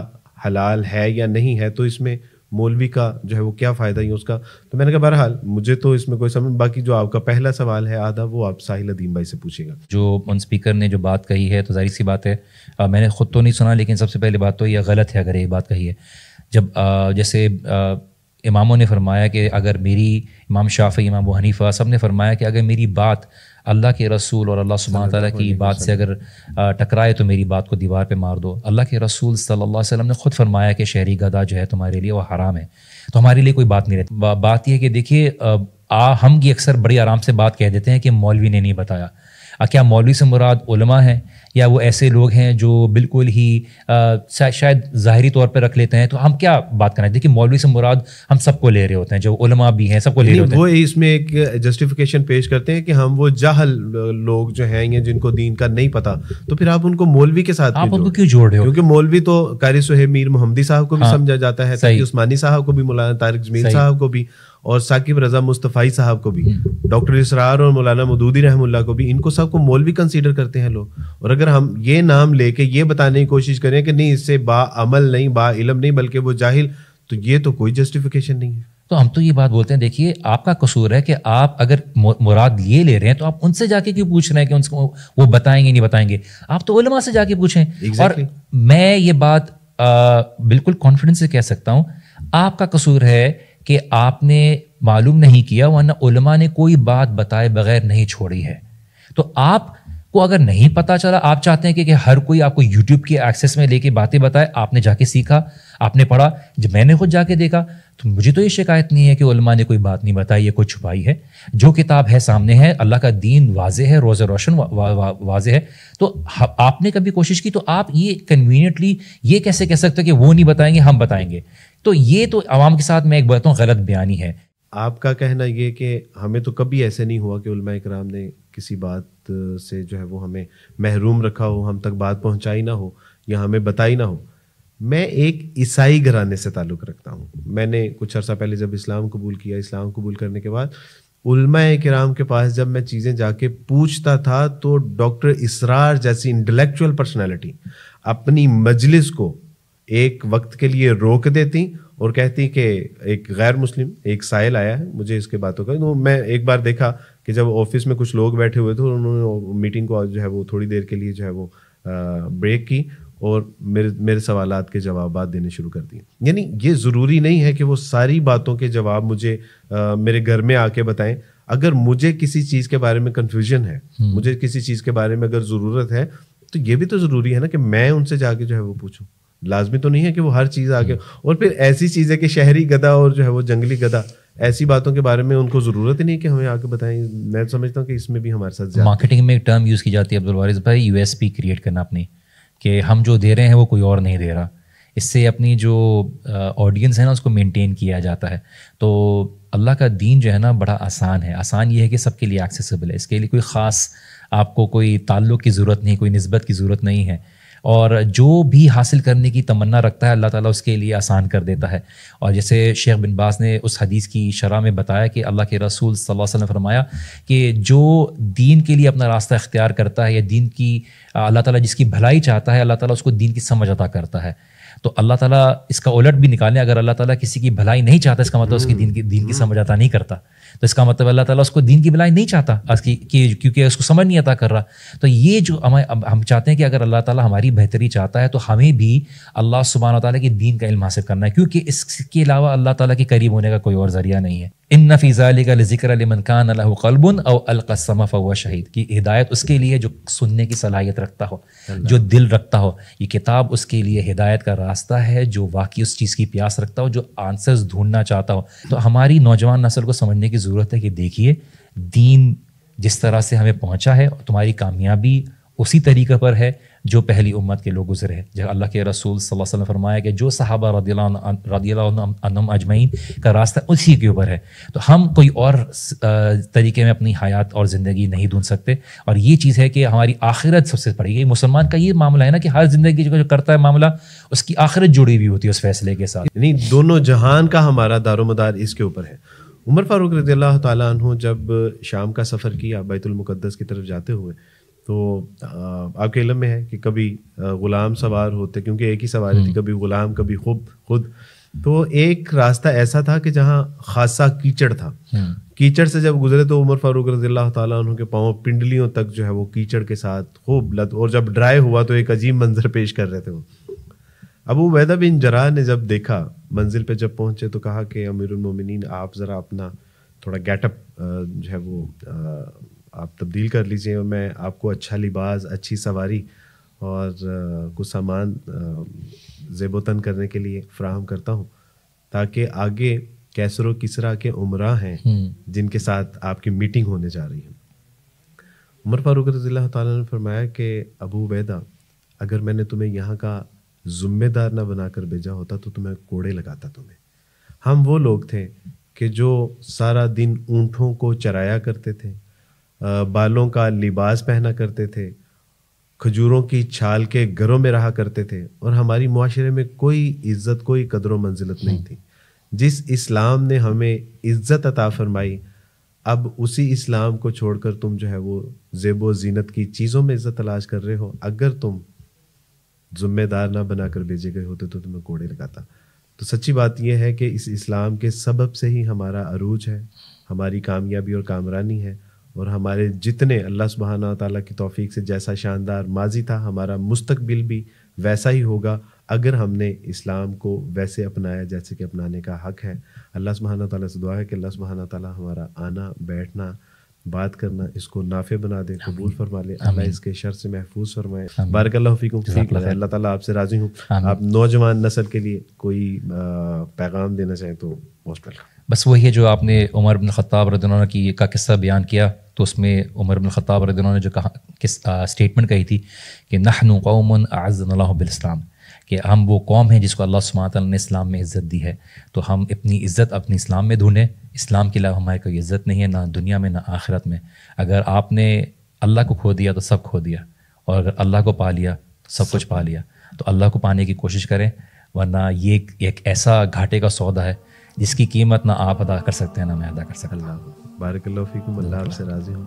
حلال ہے یا نہیں ہے تو اس میں مولوی کا جو ہے وہ کیا فائدہ ہی اس کا. تو میں نے کہا بہرحال مجھے تو اس میں کوئی سمجھ. باقی جو آپ کا پہلا سوال ہے آدھا وہ آپ ساحل ادیم بھائی سے پوچھیں گا. جو ان اسپیکر نے جو بات کہی ہے تو ظاہر سی بات ہے, میں نے خود تو نہیں سنا, لیکن سب سے پہلے بات تو یہ غلط ہے اگر یہ بات کہی ہے. جب جیسے اماموں نے فرمایا کہ اگر میری, امام شافعی, امام ابو حنیفہ سب نے فرمایا کہ اگر میری بات اللہ کے رسول اور اللہ سبحانہ تعالیٰ کی بات سے اگر ٹکرائے تو میری بات کو دیوار پہ مار دو. اللہ کے رسول صلی اللہ علیہ وسلم نے خود فرمایا کہ شہری گدھا جو ہے تمہارے لیے وہ حرام ہے. تو ہمارے لیے کوئی بات نہیں رہتی. بات یہ ہے کہ دیکھیے ہم یہ اکثر بڑی آرام سے بات کہہ دیتے ہیں کہ مولوی نے نہیں بتایا. کیا مولوی سے مراد علماء ہیں یا وہ ایسے لوگ ہیں جو بالکل ہی شاید ظاہری طور پہ رکھ لیتے ہیں؟ تو ہم کیا بات کرنا ہے. دیکھیے مولوی سے مراد ہم سب کو لے رہے ہوتے ہیں, جو علماء بھی ہیں سب کو لے رہے ہوتے ہیں. وہ اس میں ایک جسٹیفیکیشن پیش کرتے ہیں کہ ہم وہ جاہل لوگ جو ہیں یا جن کو دین کا نہیں پتا, تو پھر آپ ان کو مولوی کے ساتھ آپ ان کو کیوں جوڑ رہے ہو؟ کیونکہ مولوی تو قاری صہیب میر محمدی صاحب کو بھی سمجھا جاتا ہے, تقی عثمانی صاحب کو بھی, مولانا طارق جمیل صاحب کو بھی, اور ثاقب رضا مصطفی صاحب کو بھی, ڈاکٹر اسرار اور مولانا مودودی رحم اللہ کو بھی, ان کو سب کو مولوی کنسیڈر کرتے ہیں لوگ. اور اگر ہم یہ نام لے کے یہ بتانے کی کوشش کریں کہ نہیں اس سے با عمل نہیں, با علم نہیں, بلکہ وہ جاہل, تو یہ تو کوئی جسٹیفیکیشن نہیں ہے. تو ہم تو یہ بات بولتے ہیں دیکھیے آپ کا قصور ہے کہ آپ اگر مراد یہ لے رہے ہیں تو آپ ان سے جا کے کیوں پوچھ رہے ہیں کہ ان کو وہ بتائیں گے نہیں بتائیں گے. آپ تو علماء سے جا کے پوچھیں. اور میں یہ بات بالکل کانفیڈنس سے کہہ سکتا ہوں, آپ کا قصور ہے کہ آپ نے معلوم نہیں کیا, ورنہ علماء نے کوئی بات بتائے بغیر نہیں چھوڑی ہے. تو آپ کو اگر نہیں پتا چلا, آپ چاہتے ہیں کہ ہر کوئی آپ کو یوٹیوب کے ایکسیس میں لے کے باتیں بتائے, آپ نے جا کے سیکھا, آپ نے پڑھا. جب میں نے خود جا کے دیکھا تو مجھے تو یہ شکایت نہیں ہے کہ علماء نے کوئی بات نہیں بتائی یا کوئی چھپائی ہے. جو کتاب ہے سامنے ہے, اللہ کا دین واضح ہے, روز روشن واضح ہے. تو آپ نے کبھی کوشش کی تو آپ یہ کنوینئنٹلی یہ کیسے کہہ سکتے کہ وہ نہیں بتائیں گے ہم بتائیں گے؟ تو یہ تو عوام کے ساتھ میں ایک بات ہوں غلط بیانی ہے. آپ کا کہنا یہ کہ ہمیں تو کبھی ایسے نہیں ہوا کہ علماء کرام نے کسی بات سے جو ہے وہ ہمیں محروم رکھا ہو, ہم تک بات پہنچائی نہ ہو یا ہمیں بتائی نہ ہو. میں ایک عیسائی گھرانے سے تعلق رکھتا ہوں. میں نے کچھ عرصہ پہلے جب اسلام قبول کیا, اسلام قبول کرنے کے بعد علماء کرام کے پاس جب میں چیزیں جا کے پوچھتا تھا تو ڈاکٹر اسرار جیسی انٹلیکچوئل پرسنالٹی اپنی مجلس کو ایک وقت کے لیے روک دیتی اور کہتی کہ ایک غیر مسلم ایک سائل آیا ہے, مجھے اس کے باتوں کا. تو میں ایک بار دیکھا کہ جب آفس میں کچھ لوگ بیٹھے ہوئے تھے, انہوں نے میٹنگ کو جو ہے وہ تھوڑی دیر کے لیے جو ہے وہ بریک کی اور میرے سوالات کے جوابات دینے شروع کر دیے. یعنی یہ ضروری نہیں ہے کہ وہ ساری باتوں کے جواب مجھے میرے گھر میں آ کے بتائیں. اگر مجھے کسی چیز کے بارے میں کنفیوژن ہے, مجھے کسی چیز کے بارے میں اگر ضرورت ہے, تو یہ بھی تو ضروری ہے نا کہ میں ان سے جا کے جو ہے وہ پوچھوں. لازمی تو نہیں ہے کہ وہ ہر چیز آگے. اور پھر ایسی چیز ہے کہ شہری گدھا اور جو ہے وہ جنگلی گدھا, ایسی باتوں کے بارے میں ان کو ضرورت ہی نہیں کہ ہمیں آ کے بتائیں. میں سمجھتا ہوں کہ اس میں بھی ہمارے ساتھ مارکیٹنگ میں ایک ٹرم یوز کی جاتی ہے عبدالوارث بھائی, یو ایس پی کریٹ کرنا اپنی, کہ ہم جو دے رہے ہیں وہ کوئی اور نہیں دے رہا. اس سے اپنی جو آڈینس ہے نا اس کو مینٹین کیا جاتا ہے. تو اللہ کا دین جو ہے نا بڑا آسان ہے. آسان یہ ہے کہ سب کے لیے ایکسیسیبل ہے. اس کے لیے کوئی خاص آپ کو کوئی تعلق کی ضرورت نہیں, کوئی نسبت کی ضرورت نہیں ہے. اور جو بھی حاصل کرنے کی تمنا رکھتا ہے اللہ تعالیٰ اس کے لیے آسان کر دیتا ہے. اور جیسے شیخ بن باز نے اس حدیث کی شرح میں بتایا کہ اللہ کے رسول صلی اللہ علیہ وسلم نے فرمایا کہ جو دین کے لیے اپنا راستہ اختیار کرتا ہے یا دین کی اللہ تعالیٰ جس کی بھلائی چاہتا ہے اللہ تعالیٰ اس کو دین کی سمجھ عطا کرتا ہے. تو اللہ تعالیٰ اس کا الٹ بھی نکالیں, اگر اللہ تعالیٰ کسی کی بھلائی نہیں چاہتا اس کا مطلب اس کی دین کی سمجھ عطا نہیں کرتا. تو اس کا مطلب اللہ تعالیٰ اس کو دین کی بھلائی نہیں چاہتا کیونکہ اس کو سمجھ نہیں عطا کر رہا. تو یہ جو ہم چاہتے ہیں کہ اگر اللہ تعالیٰ ہماری بہتری چاہتا ہے تو ہمیں بھی اللہ سبحانہ وتعالیٰ کے دین کا علم حاصل کرنا ہے, کیونکہ اس کے علاوہ اللہ تعالیٰ کے قریب ہونے کا کوئی اور ذریعہ نہیں ہے. ان فی ذلک لذکر لمن کان لہ قلب او القى السمع فهو شہید, کی ہدایت اس کے لیے جو سننے کی صلاحیت رکھتا ہو, جو دل رکھتا ہو. یہ کتاب اس کے لیے ہدایت کا راستہ ہے جو واقعی اس چیز کی پیاس رکھتا ہو, جو آنسرز ڈھونڈنا چاہتا ہو. تو ہماری نوجوان نسل کو سمجھنے کی ضرورت ہے کہ دیکھیے دین جس طرح سے ہمیں پہنچا ہے تمہاری کامیابی اسی طریقے پر ہے جو پہلی امت کے لوگ گزرے ہیں. جب اللہ کے رسول صلی اللہ علیہ وسلم فرمایا کہ جو صحابہ رضی اللہ عنہم اجمعین کا راستہ اسی کے اوپر ہے, تو ہم کوئی اور طریقے میں اپنی حیات اور زندگی نہیں ڈھونڈ سکتے. اور یہ چیز ہے کہ ہماری آخرت سب سے بڑی ہے. مسلمان کا یہ معاملہ ہے نا کہ ہر زندگی جو کرتا ہے معاملہ اس کی آخرت جڑی ہوئی ہوتی ہے اس فیصلے کے ساتھ. یعنی دونوں جہان کا ہمارا دار و مدار اس کے اوپر ہے. عمر فاروق رضی اللہ تعالیٰ عنہ جب شام کا سفر کیا بیت المقدس کی طرف جاتے ہوئے تو آپ کے علم میں ہے کہ کبھی غلام سوار ہوتے، کیونکہ ایک ہی سواری تھی، کبھی غلام کبھی خود. تو ایک راستہ ایسا تھا کہ جہاں خاصا کیچڑ تھا. کیچڑ سے جب گزرے تو عمر فاروق رضی اللہ تعالیٰ عنہ کے پاؤں پنڈلیوں تک جو ہے وہ کیچڑ کے ساتھ خوب اور جب ڈرائی ہوا تو ایک عجیب منظر پیش کر رہے تھے وہ. ابو عبیدہ بن جراح نے جب دیکھا، منزل پہ جب پہنچے تو کہا کہ امیر المومنین آپ ذرا اپنا تھوڑا گیٹ اپ جو ہے وہ آپ تبدیل کر لیجئے، اور میں آپ کو اچھا لباس، اچھی سواری اور کچھ سامان زیب و تن کرنے کے لیے فراہم کرتا ہوں، تاکہ آگے کیسر و کسریٰ کے عمراء ہیں جن کے ساتھ آپ کی میٹنگ ہونے جا رہی ہے. عمر فاروق رضی اللہ تعالیٰ نے فرمایا کہ ابو عبیدہ، اگر میں نے تمہیں یہاں کا ذمہ دار نہ بنا کر بھیجا ہوتا تو تمہیں کوڑے لگاتا تمہیں. ہم وہ لوگ تھے کہ جو سارا دن اونٹوں کو چرایا کرتے تھے، بالوں کا لباس پہنا کرتے تھے، کھجوروں کی چھال کے گھروں میں رہا کرتے تھے، اور ہماری معاشرے میں کوئی عزت، کوئی قدر و منزلت نہیں تھی. جس اسلام نے ہمیں عزت عطا فرمائی، اب اسی اسلام کو چھوڑ کر تم جو ہے وہ زیب و زینت کی چیزوں میں عزت تلاش کر رہے ہو. اگر تم ذمہ دار نہ بنا کر بھیجے گئے ہوتے تو تمہیں کوڑے لگاتا. تو سچی بات یہ ہے کہ اس اسلام کے سبب سے ہی ہمارا عروج ہے، ہماری کامیابی اور کامرانی ہے، اور ہمارے جتنے اللہ سبحانہ و تعالیٰ کی توفیق سے جیسا شاندار ماضی تھا، ہمارا مستقبل بھی ویسا ہی ہوگا اگر ہم نے اسلام کو ویسے اپنایا جیسے کہ اپنانے کا حق ہے. اللہ سبحانہ و تعالیٰ سے دعا ہے کہ اللہ سبحانہ و تعالیٰ ہمارا آنا، بیٹھنا، بات کرنا اس کو نافع بنا دے، قبول فرما لے، اللہ اس کے شر سے محفوظ فرمائے. بارک اللہ فیکم. اللہ تعالیٰ آپ سے راضی ہوں. آپ نوجوان نسل کے لیے کوئی پیغام دینا چاہیں تو موسٹ ویلکم. بس وہی ہے جو آپ نے عمر بن الخطاب رضی اللہ عنہ کی کا قصہ بیان کیا، تو اس میں عمر بن الخطاب رضی اللہ عنہ نے جو کہا اسٹیٹمنٹ کہی تھی کہ نحن قوم اعزنا اللہ بالاسلام، کہ ہم وہ قوم ہیں جس کو اللہ سبحانہ تعالیٰ نے اسلام میں عزت دی ہے، تو ہم اپنی عزت اپنی اسلام میں ڈھونڈیں. اسلام کے علاوہ ہماری کوئی عزت نہیں ہے، نہ دنیا میں نہ آخرت میں. اگر آپ نے اللہ کو کھو دیا تو سب کھو دیا، اور اگر اللہ کو پا لیا تو سب کچھ پا لیا. تو اللہ کو پانے کی کوشش کریں، ورنہ یہ ایک ایسا گھاٹے کا سودا ہے جس کی قیمت نہ آپ ادا کر سکتے ہیں نہ میں ادا کر سکتا. بارک اللہ فیکم. اللہ آپ سے راضی ہوں.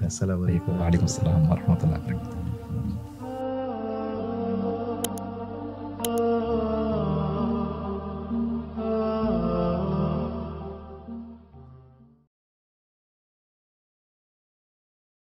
السلام علیکم. وعلیکم السلام ورحمۃ اللہ وبرکاتہ.